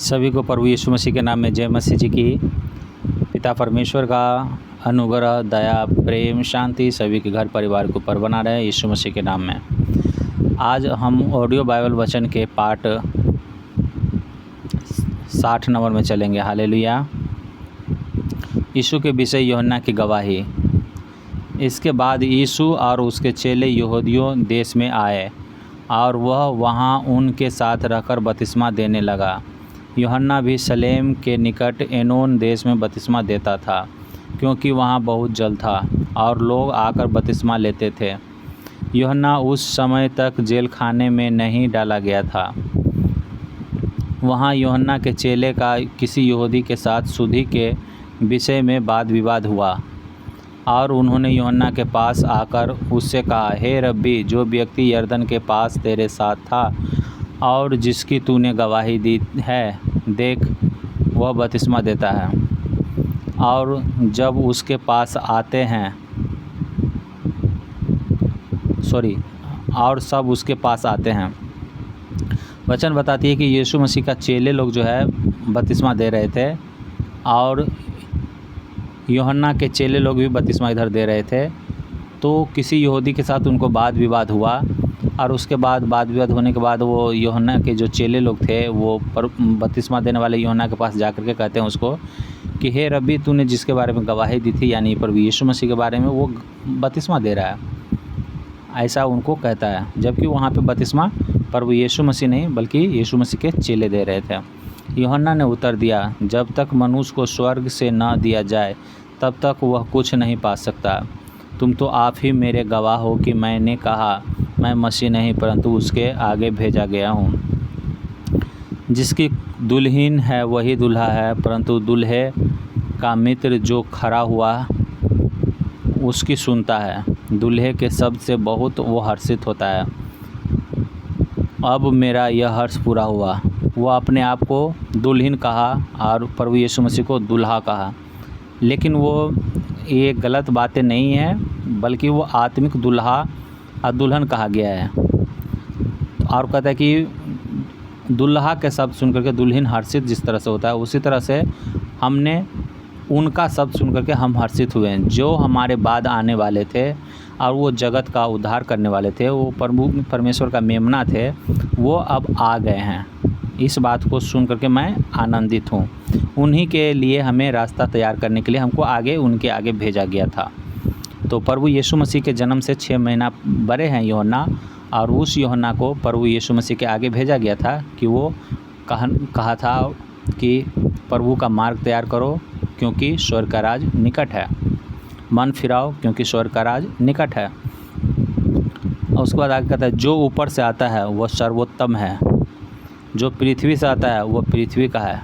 सभी को प्रभु यीशु मसीह के नाम में जय मसीह जी की। पिता परमेश्वर का अनुग्रह, दया, प्रेम, शांति सभी के घर परिवार के ऊपर बना रहे यीशु मसीह के नाम में। आज हम ऑडियो बाइबल वचन के पार्ट 60 नंबर में चलेंगे। हालेलुया। यीशु के विषय यूहन्ना की गवाही। इसके बाद यीशु और उसके चेले यहूदियों देश में आए और वह वहाँ उनके साथ रहकर बपतिस्मा देने लगा। यूहन्ना भी सलेम के निकट एनोन देश में बपतिस्मा देता था, क्योंकि वहाँ बहुत जल था और लोग आकर बपतिस्मा लेते थे। यूहन्ना उस समय तक जेल खाने में नहीं डाला गया था। वहाँ यूहन्ना के चेले का किसी यहूदी के साथ शुद्धि के विषय में वाद विवाद हुआ और उन्होंने यूहन्ना के पास आकर उससे कहा, हे रब्बी, जो व्यक्ति यरदन के पास तेरे साथ था और जिसकी तूने गवाही दी है, देख वह बपतिस्मा देता है और जब उसके पास आते हैं और सब उसके पास आते हैं। वचन बताती है कि यीशु मसीह का चेले लोग जो है बपतिस्मा दे रहे थे और यूहन्ना के चेले लोग भी बपतिस्मा इधर दे रहे थे। तो किसी यहूदी के साथ उनको वाद विवाद हुआ और उसके बाद वाद विवाद होने के बाद वो यूहन्ना के जो चेले लोग थे वो बपतिस्मा देने वाले यूहन्ना के पास जाकर के कहते हैं उसको कि हे रब्बी, तूने जिसके बारे में गवाही दी थी, यानी प्रभु यीशु मसीह के बारे में, वो बपतिस्मा दे रहा है। ऐसा उनको कहता है, जबकि वहाँ पे बपतिस्मा प्रभु यीशु मसीह नहीं बल्कि यीशु मसीह के चेले दे रहे थे। यूहन्ना ने उत्तर दिया, जब तक मनुष्य को स्वर्ग से न दिया जाए तब तक वह कुछ नहीं पा सकता। तुम तो आप ही मेरे गवाह हो कि मैंने कहा, मैं मसीह नहीं परंतु उसके आगे भेजा गया हूँ। जिसकी दुल्हन है वही दूल्हा है, परंतु दूल्हे का मित्र जो खड़ा हुआ उसकी सुनता है। दूल्हे के शब्द से बहुत वो हर्षित होता है। अब मेरा यह हर्ष पूरा हुआ। वो अपने आप को दुल्हन कहा और प्रभु यीशु मसीह को दूल्हा कहा, लेकिन वो ये गलत बातें नहीं है, बल्कि वो आत्मिक दूल्हा और दुल्हन कहा गया है। और कहता है कि दूल्हा के शब्द सुन करके दुल्हन हर्षित जिस तरह से होता है, उसी तरह से हमने उनका शब्द सुन करके हम हर्षित हुए हैं, जो हमारे बाद आने वाले थे और वो जगत का उद्धार करने वाले थे, वो प्रभु परमेश्वर का मेमना थे, वो अब आ गए हैं। इस बात को सुन करके मैं आनंदित हूँ। उन्हीं के लिए हमें रास्ता तैयार करने के लिए हमको उनके आगे भेजा गया था। तो प्रभु यीशु मसीह के जन्म से 6 महीना बड़े हैं यूहन्ना, और उस यूहन्ना को प्रभु यीशु मसीह के आगे भेजा गया था कि वो कहा था कि प्रभु का मार्ग तैयार करो, क्योंकि स्वर्ग का राज निकट है। मन फिराओ, क्योंकि स्वर्ग का राज निकट है। और उसके बाद आगे कहता है, जो ऊपर से आता है वह सर्वोत्तम है, जो पृथ्वी से आता है वह पृथ्वी का है,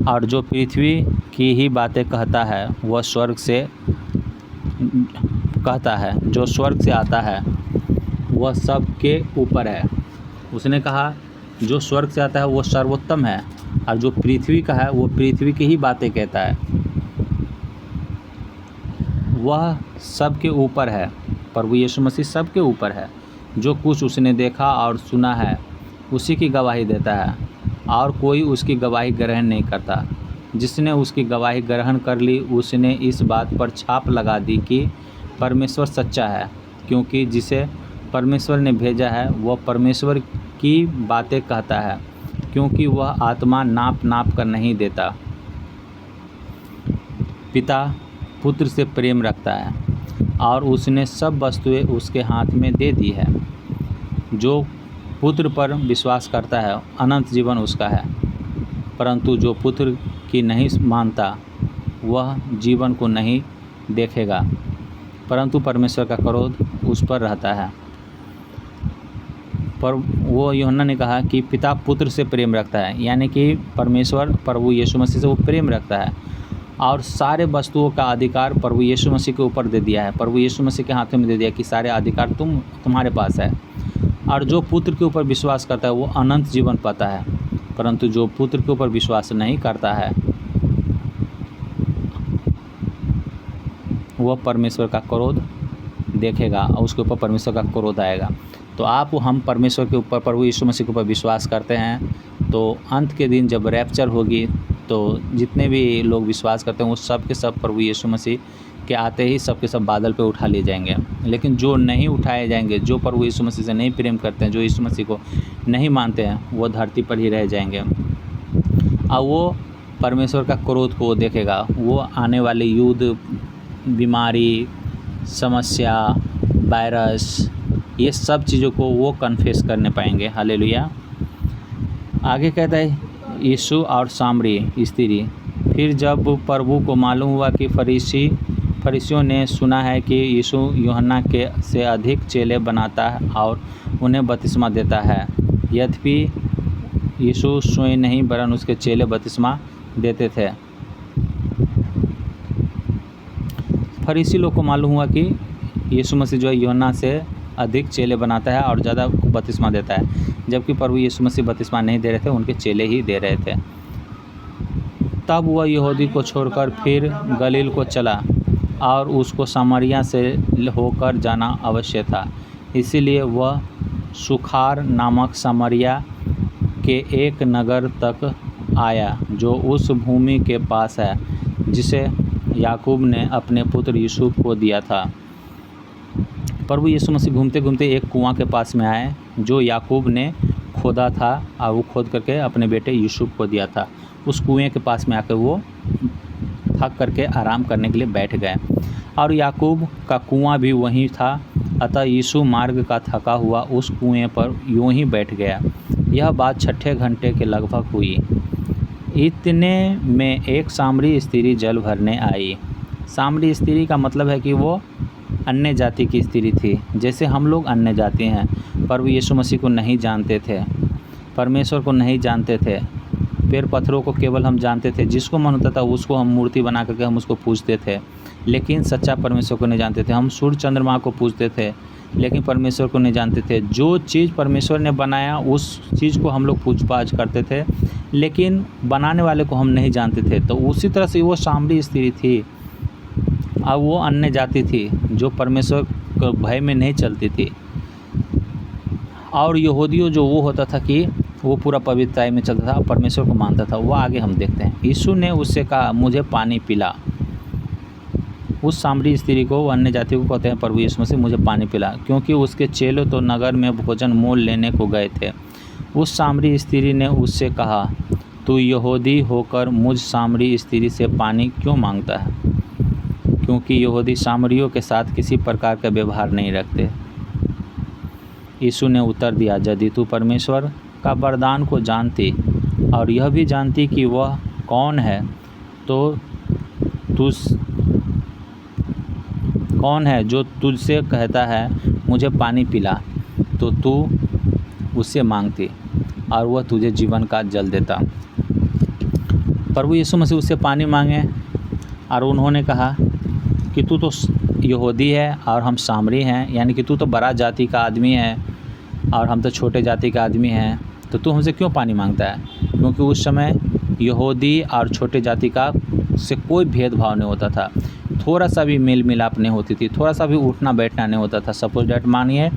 और जो पृथ्वी की ही बातें कहता है वह स्वर्ग से कहता है। जो स्वर्ग से आता है वह सब के ऊपर है। उसने कहा जो स्वर्ग से आता है वो सर्वोत्तम है, और जो पृथ्वी का है वो पृथ्वी की ही बातें कहता है। वह सब के ऊपर है। प्रभु यीशु मसीह सब के ऊपर है। जो कुछ उसने देखा और सुना है उसी की गवाही देता है, और कोई उसकी गवाही ग्रहण नहीं करता। जिसने उसकी गवाही ग्रहण कर ली उसने इस बात पर छाप लगा दी कि परमेश्वर सच्चा है, क्योंकि जिसे परमेश्वर ने भेजा है वह परमेश्वर की बातें कहता है, क्योंकि वह आत्मा नाप कर नहीं देता। पिता पुत्र से प्रेम रखता है और उसने सब वस्तुएं उसके हाथ में दे दी है। जो पुत्र पर विश्वास करता है अनंत जीवन उसका है, परंतु जो पुत्र की नहीं मानता वह जीवन को नहीं देखेगा, परंतु परमेश्वर का क्रोध उस पर रहता है। पर वो यूहन्ना ने कहा कि पिता पुत्र से प्रेम रखता है, यानी कि परमेश्वर प्रभु यीशु मसीह से वो प्रेम रखता है और सारे वस्तुओं का अधिकार प्रभु यीशु मसीह के ऊपर दे दिया है। प्रभु यीशु मसीह के हाथों में दे दिया कि सारे अधिकार तुम्हारे पास है। और जो पुत्र के ऊपर विश्वास करता है वो अनंत जीवन पाता है, परंतु जो पुत्र के ऊपर विश्वास नहीं करता है वह परमेश्वर का क्रोध देखेगा और उसके ऊपर परमेश्वर का क्रोध आएगा। तो हम परमेश्वर के ऊपर, प्रभु यीशु मसीह के ऊपर विश्वास करते हैं तो अंत के दिन जब रैप्चर होगी तो जितने भी लोग विश्वास करते हैं वो सब के सब प्रभु यीशु मसीह के आते ही सब के सब बादल पे उठा लिए जाएंगे। लेकिन जो नहीं उठाए जाएंगे, जो प्रभु यीशु मसीह से नहीं प्रेम करते हैं, जो यीशु मसीह को नहीं मानते हैं, वो धरती पर ही रह जाएंगे। और वो परमेश्वर का क्रोध को देखेगा। वो आने वाले युद्ध, बीमारी, समस्या, वायरस, ये सब चीज़ों को वो कन्फेस करने पाएंगे। हालेलुया। आगे कहता है यीशु और सामरी स्त्री। फिर जब प्रभु को मालूम हुआ कि फरीसियों ने सुना है कि यीशु यूहन्ना के से अधिक चेले बनाता है और उन्हें बपतिस्मा देता है, यद्यपि यीशु स्वयं नहीं वरन उसके चेले बपतिस्मा देते थे। फरीसी लोग को मालूम हुआ कि यीशु मसीह जो है यूहन्ना से अधिक चेले बनाता है और ज़्यादा बपतिस्मा देता है, जबकि प्रभु यीशु मसीह बपतिस्मा नहीं दे रहे थे, उनके चेले ही दे रहे थे। तब वह यहूदी को छोड़कर फिर गलील को चला और उसको सामरिया से होकर जाना अवश्य था। इसीलिए वह सुखार नामक सामरिया के एक नगर तक आया जो उस भूमि के पास है जिसे याकूब ने अपने पुत्र यूसुफ को दिया था। प्रभु यीशु मसीह घूमते घूमते एक कुआं के पास में आए जो याकूब ने खोदा था और वो खोद करके अपने बेटे यूसुफ को दिया था। उस कुएं के पास में आकर वो थक करके आराम करने के लिए बैठ गए और याकूब का कुआं भी वहीं था। अतः यीशु मार्ग का थका हुआ उस कुएं पर यूं ही बैठ गया। यह बात 6 घंटे के लगभग हुई। इतने में एक सामरी स्त्री जल भरने आई। सामरी स्त्री का मतलब है कि वो अन्य जाति की स्त्री थी, जैसे हम लोग अन्य जाति हैं। प्रभु यीशु मसीह को नहीं जानते थे, परमेश्वर को नहीं जानते थे, पेड़ पत्थरों को केवल हम जानते थे। जिसको मन होता था उसको हम मूर्ति बना करके हम उसको पूजते थे, लेकिन सच्चा परमेश्वर को नहीं जानते थे। हम सूर्य चंद्रमा को पूजते थे, लेकिन परमेश्वर को नहीं जानते थे। जो चीज़ परमेश्वर ने बनाया उस चीज़ को हम लोग पूज पाज करते थे, लेकिन बनाने वाले को हम नहीं जानते थे। तो उसी तरह से वो सामरी स्त्री थी। अब वो अन्य जाति थी जो परमेश्वर के भय में नहीं चलती थी। और यहूदियों जो वो होता था कि वो पूरा पवित्रता में चलता था, परमेश्वर को मानता था। वो आगे हम देखते हैं। यीशु ने उससे कहा, मुझे पानी पिला। उस सामरी स्त्री को, वो अन्य जाति को कहते हैं प्रभु यीशु मसीह, मुझे पानी पिला, क्योंकि उसके चेले तो नगर में भोजन मोल लेने को गए थे। उस सामरी स्त्री ने उससे कहा, तू यहूदी होकर मुझ सामरी स्त्री से पानी क्यों मांगता है? क्योंकि यहूदी सामरियों के साथ किसी प्रकार का व्यवहार नहीं रखते। यीशु ने उत्तर दिया, यदि तू परमेश्वर का वरदान को जानती और यह भी जानती कि वह कौन है, तो तू कौन है जो तुझसे कहता है मुझे पानी पिला, तो तू उससे मांगती और वह तुझे जीवन का जल देता। प्रभु यीशु मसीह उससे पानी मांगे और उन्होंने कहा कि तू तो यहूदी है और हम सामरी हैं, यानी कि तू तो बड़ा जाति का आदमी है और हम तो छोटे जाति का आदमी हैं, तो तू हमसे क्यों पानी मांगता है? क्योंकि उस समय यहूदी और छोटे जाति का से कोई भेदभाव नहीं होता था। थोड़ा सा भी मेल मिलाप नहीं होती थी, थोड़ा सा भी उठना बैठना नहीं होता था। सपोज डैट मानिए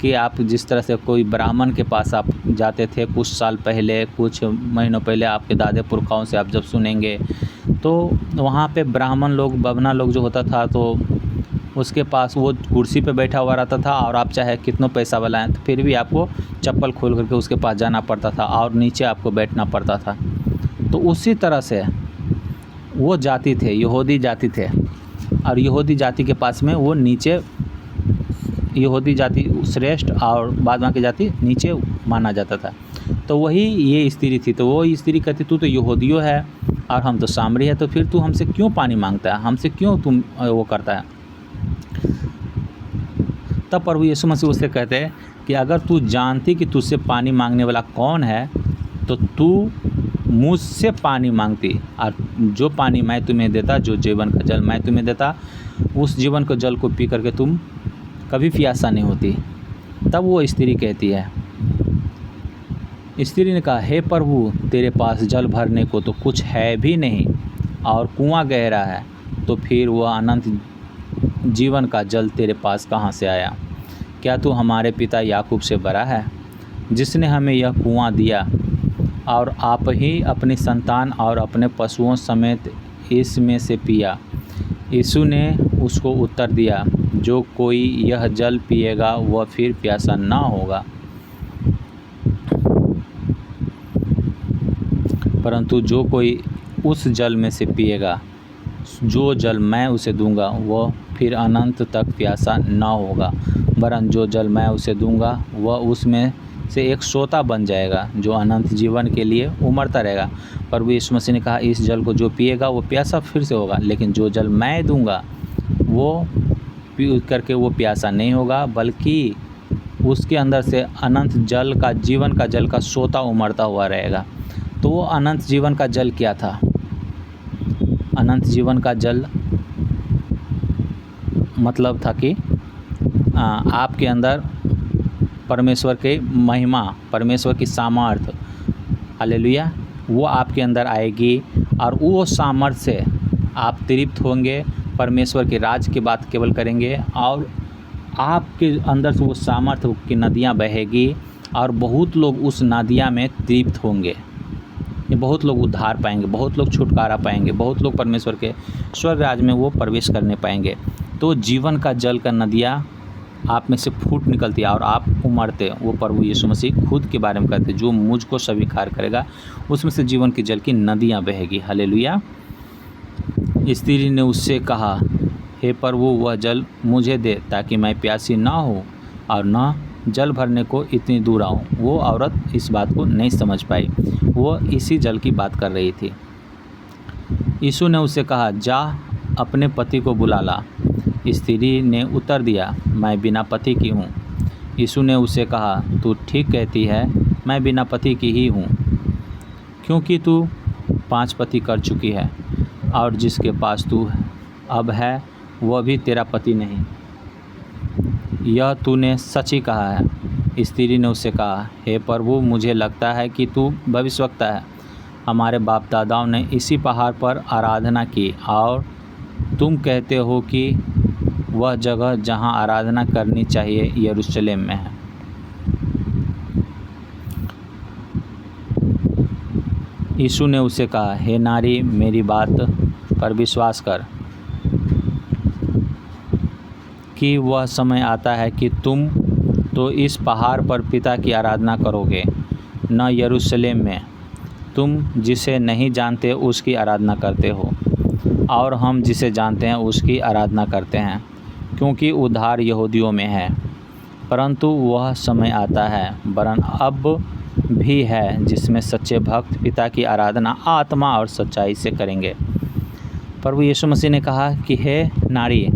कि आप जिस तरह से कोई ब्राह्मण के पास आप जाते थे कुछ साल पहले, कुछ महीनों पहले, आपके दादे पुरखाओं से आप जब सुनेंगे, तो वहाँ पे ब्राह्मण लोग, बवना लोग जो होता था, तो उसके पास वो कुर्सी पे बैठा हुआ रहता था और आप चाहे कितना पैसा वाला हैं तो फिर भी आपको चप्पल खोल करके उसके पास जाना पड़ता था और नीचे आपको बैठना पड़ता था। तो उसी तरह से वो जाति थे, यहूदी जाति थे, और यहूदी जाति के पास में वो नीचे, यहूदी जाति श्रेष्ठ और बाद बाकी जाति नीचे माना जाता था। तो वही ये स्त्री थी। तो वो स्त्री कहती, तू तो यहूदियों है और हम तो सामरी है, तो फिर तू हमसे क्यों पानी मांगता है, हमसे क्यों तुम वो करता है? तब प्रभु यीशु मसीह उससे कहते हैं कि अगर तू जानती कि तुझसे पानी मांगने वाला कौन है, तो तू मुझसे पानी मांगती और जो पानी मैं तुम्हें देता, जो जीवन का जल मैं तुम्हें देता, उस जीवन के जल को पी करके तुम कभी प्यासा नहीं होती। तब वो स्त्री कहती है, स्त्री ने कहा, हे प्रभु, तेरे पास जल भरने को तो कुछ है भी नहीं और कुआं गहरा है, तो फिर वह अनंत जीवन का जल तेरे पास कहाँ से आया? क्या तू हमारे पिता याकूब से बड़ा है, जिसने हमें यह कुआं दिया और आप ही अपनी संतान और अपने पशुओं समेत इसमें से पिया। यीशु ने उसको उत्तर दिया, जो कोई यह जल पिएगा वह फिर प्यासा न होगा, परंतु जो कोई उस जल में से पिएगा जो जल मैं उसे दूंगा वह फिर अनंत तक प्यासा न होगा, वरन जो जल मैं उसे दूंगा वह उसमें से एक सोता बन जाएगा जो अनंत जीवन के लिए उमड़ता रहेगा। प्रभु यीशु मसीह ने कहा, इस जल को जो पिएगा वो प्यासा फिर से होगा, लेकिन जो जल मैं दूंगा वो पी करके वो प्यासा नहीं होगा, बल्कि उसके अंदर से अनंत जल का, जीवन का जल का सोता उमड़ता हुआ रहेगा। तो वो अनंत जीवन का जल क्या था? अनंत जीवन का जल मतलब था कि आपके अंदर परमेश्वर के महिमा, परमेश्वर की सामर्थ, हालेलुया, वो आपके अंदर आएगी और वो सामर्थ से आप तृप्त होंगे, परमेश्वर के राज की बात केवल करेंगे और आपके अंदर से वो सामर्थ की नदियाँ बहेगी और बहुत लोग उस नदियाँ में तृप्त होंगे। ये बहुत लोग उद्धार पाएंगे, बहुत लोग छुटकारा पाएंगे, बहुत लोग परमेश्वर के स्वर्ग राज में वो प्रवेश करने पाएंगे। तो जीवन का जल का नदियाँ आप में से फूट निकलती है और आप उमड़ते। वो प्रभु यीशु मसीह खुद के बारे में कहते, जो मुझको स्वीकार करेगा उसमें से जीवन के जल की नदियाँ बहेगी। हालेलुया। स्त्री ने उससे कहा, हे प्रभु, वह जल मुझे दे ताकि मैं प्यासी ना हो और न जल भरने को इतनी दूर आऊँ। वो औरत इस बात को नहीं समझ पाई, वो इसी जल की बात कर रही थी। यीशु ने उससे कहा, जा अपने पति को बुला ला। स्त्री ने उत्तर दिया, मैं बिना पति की हूँ। यीशु ने उसे कहा, तू ठीक कहती है, मैं बिना पति की ही हूँ, क्योंकि तू 5 पति कर चुकी है और जिसके पास तू अब है वह भी तेरा पति नहीं। यह तूने सच ही कहा है। स्त्री ने उससे कहा, हे प्रभु, मुझे लगता है कि तू भविष्यवक्ता है। हमारे बाप दादाओं ने इसी पहाड़ पर आराधना की और तुम कहते हो कि वह जगह जहाँ आराधना करनी चाहिए यरूशलेम में है। यीशु ने उसे कहा, हे नारी, मेरी बात पर विश्वास कर कि वह समय आता है कि तुम तो इस पहाड़ पर पिता की आराधना करोगे, न यरूशलेम में। तुम जिसे नहीं जानते उसकी आराधना करते हो और हम जिसे जानते हैं उसकी आराधना करते हैं, क्योंकि उद्धार यहूदियों में है। परंतु वह समय आता है, वरन अब भी है, जिसमें सच्चे भक्त पिता की आराधना आत्मा और सच्चाई से करेंगे। प्रभु यीशु मसीह ने कहा कि हे नारी,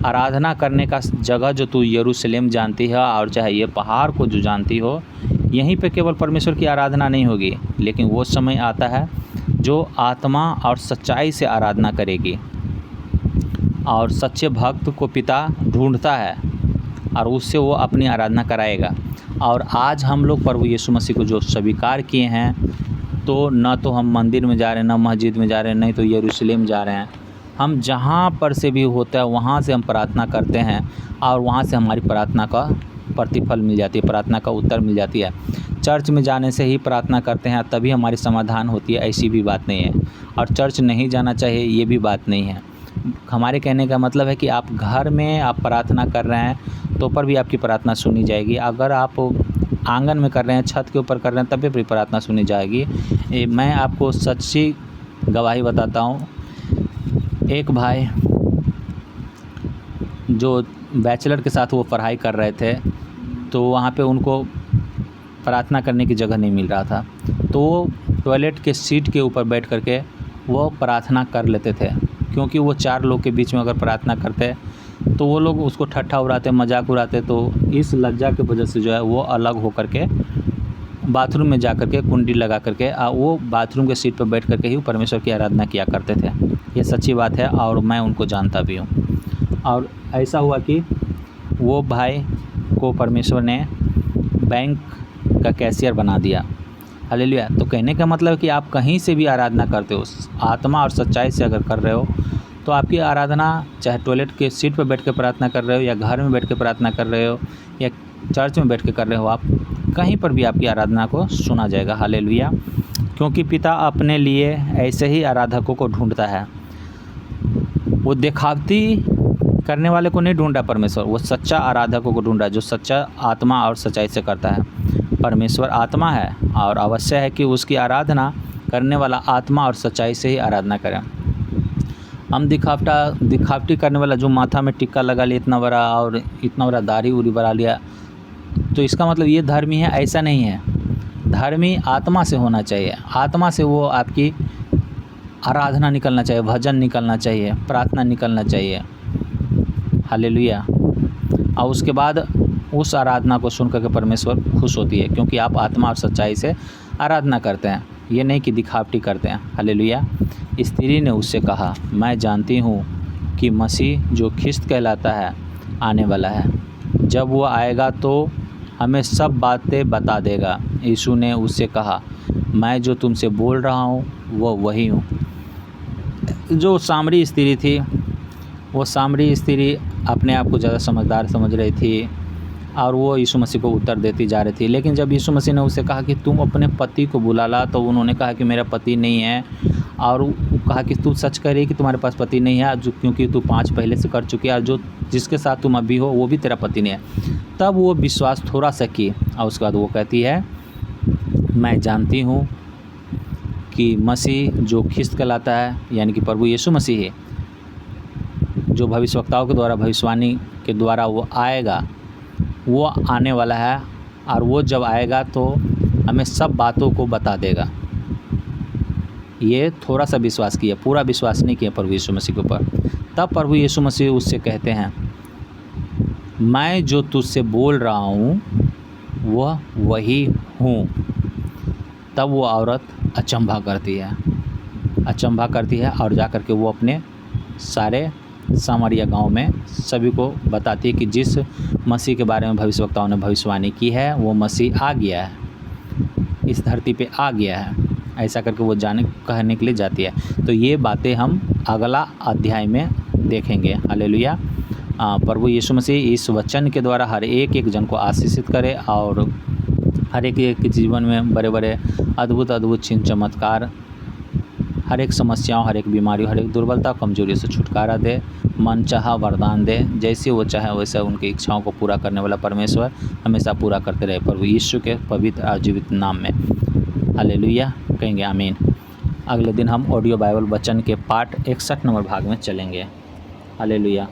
आराधना करने का जगह जो तू यरूशलेम जानती है और चाहे ये पहाड़ को जो जानती हो, यहीं पे केवल परमेश्वर की आराधना नहीं होगी, लेकिन वो समय आता है जो आत्मा और सच्चाई से आराधना करेगी। और सच्चे भक्त को पिता ढूंढता है और उससे वो अपनी आराधना कराएगा। और आज हम लोग प्रभु यीशु मसीह को जो स्वीकार किए हैं, तो न तो हम मंदिर में जा रहे हैं, न मस्जिद में जा रहे हैं, नहीं तो यरूशलेम जा रहे हैं। हम जहाँ पर से भी होता है वहाँ से हम प्रार्थना करते हैं और वहाँ से हमारी प्रार्थना का प्रतिफल मिल जाती है, प्रार्थना का उत्तर मिल जाती है। चर्च में जाने से ही प्रार्थना करते हैं तभी हमारी समाधान होती है, ऐसी भी बात नहीं है। और चर्च नहीं जाना चाहिए, ये भी बात नहीं है। हमारे कहने का मतलब है कि आप घर में आप प्रार्थना कर रहे हैं तो पर भी आपकी प्रार्थना सुनी जाएगी। अगर आप आंगन में कर रहे हैं, छत के ऊपर कर रहे हैं, तब भी प्रार्थना सुनी जाएगी। मैं आपको सच्ची गवाही बताता हूँ। एक भाई जो बैचलर के साथ वो पढ़ाई कर रहे थे, तो वहाँ पे उनको प्रार्थना करने की जगह नहीं मिल रहा था, तो वो टॉयलेट के सीट के ऊपर बैठ करके वो प्रार्थना कर लेते थे, क्योंकि वो 4 लोग के बीच में अगर प्रार्थना करते तो वो लोग उसको ठट्ठा उड़ाते, मजाक उड़ाते। तो इस लज्जा की वजह से जो है वो अलग हो करके बाथरूम में जा करके कुंडी लगा करके वो बाथरूम के सीट पर बैठ करके ही परमेश्वर की आराधना किया करते थे। ये सच्ची बात है और मैं उनको जानता भी हूँ। और ऐसा हुआ कि वो भाई को परमेश्वर ने बैंक का कैशियर बना दिया। हालेलुया। तो कहने का मतलब कि आप कहीं से भी आराधना करते हो, आत्मा और सच्चाई से अगर कर रहे हो, तो आपकी आराधना चाहे टॉयलेट के सीट पर बैठ के प्रार्थना कर रहे हो या घर में बैठ के प्रार्थना कर रहे हो या चर्च में बैठ के कर रहे हो आप, कहीं पर भी आपकी आराधना को सुना जाएगा। हालेलुया। क्योंकि पिता अपने लिए ऐसे ही आराधकों को ढूंढता है। वो दिखावटी करने वाले को नहीं ढूंढ रहा परमेश्वर, वो सच्चा आराधकों को ढूंढ रहा है, जो सच्चा आत्मा और सच्चाई से करता है। परमेश्वर आत्मा है और अवश्य है कि उसकी आराधना करने वाला आत्मा और सच्चाई से ही आराधना करें। हम दिखावटी करने वाला, जो माथा में टिक्का लगा लिया इतना बड़ा और इतना बड़ा दाढ़ी उड़ी बना लिया, तो इसका मतलब ये धर्मी है, ऐसा नहीं है। धर्मी आत्मा से होना चाहिए, आत्मा से वो आपकी आराधना निकलना चाहिए, भजन निकलना चाहिए, प्रार्थना निकलना चाहिए। हालेलुया। और उसके बाद उस आराधना को सुन करके परमेश्वर खुश होती है, क्योंकि आप आत्मा और सच्चाई से आराधना करते हैं, ये नहीं कि दिखावटी करते हैं। हालेलुया। स्त्री ने उससे कहा, मैं जानती हूँ कि मसीह जो ख्रिस्त कहलाता है आने वाला है, जब वो आएगा तो हमें सब बातें बता देगा। यीशु ने उससे कहा, मैं जो तुमसे बोल रहा हूँ वो वही हूँ। जो सामरी स्त्री थी, वो सामरी स्त्री अपने आप को ज़्यादा समझदार समझ रही थी और वो यीशु मसीह को उत्तर देती जा रही थी। लेकिन जब यीशु मसीह ने उससे कहा कि तुम अपने पति को बुला ला, तो उन्होंने कहा कि मेरा पति नहीं है। और कहा कि तू सच कह रही है कि तुम्हारे पास पति नहीं है, जो क्योंकि तू 5 पहले से कर चुकी है और जो जिसके साथ तुम अभी हो वो भी तेरा पति नहीं है। तब वो विश्वास थोड़ा सा की और उसके बाद वो कहती है, मैं जानती हूँ कि मसीह जो ख्रिस्त कहलाता है, यानी कि प्रभु यीशु मसीह है, जो भविष्यवक्ताओं के द्वारा भविष्यवाणी के द्वारा वो आएगा, वो आने वाला है। और वो जब आएगा तो हमें सब बातों को बता देगा। ये थोड़ा सा विश्वास किया, पूरा विश्वास नहीं किया प्रभु यीशु मसीह के ऊपर। तब प्रभु यीशु मसीह उससे कहते हैं, मैं जो तुझसे बोल रहा हूँ वह वही हूँ। तब वो औरत अचंभा करती है और जा कर के वो अपने सारे सामरिया गांव में सभी को बताती है कि जिस मसीह के बारे में भविष्यवक्ताओं ने भविष्यवाणी की है, वो मसीह आ गया है, इस धरती पे आ गया है। ऐसा करके वो कहने के लिए जाती है। तो ये बातें हम अगला अध्याय में देखेंगे। हालेलुया। प्रभु यीशु मसीह इस वचन के द्वारा हर एक जन को आशीषित करे और हर एक के जीवन में बड़े बड़े अद्भुत चिन्ह चमत्कार, हर एक समस्याओं, हर एक बीमारियों, हर एक दुर्बलता कमजोरी से छुटकारा दे, मन चाहा वरदान दे, जैसे वो चाहे वैसे उनकी इच्छाओं को पूरा करने वाला परमेश्वर हमेशा पूरा करते रहे, प्रभु यीशु के पवित्र और जीवित नाम में। हालेलुया कहेंगे आमीन। अगले दिन हम ऑडियो बाइबल वचन के पाठ 61 नंबर भाग में चलेंगे। हालेलुया।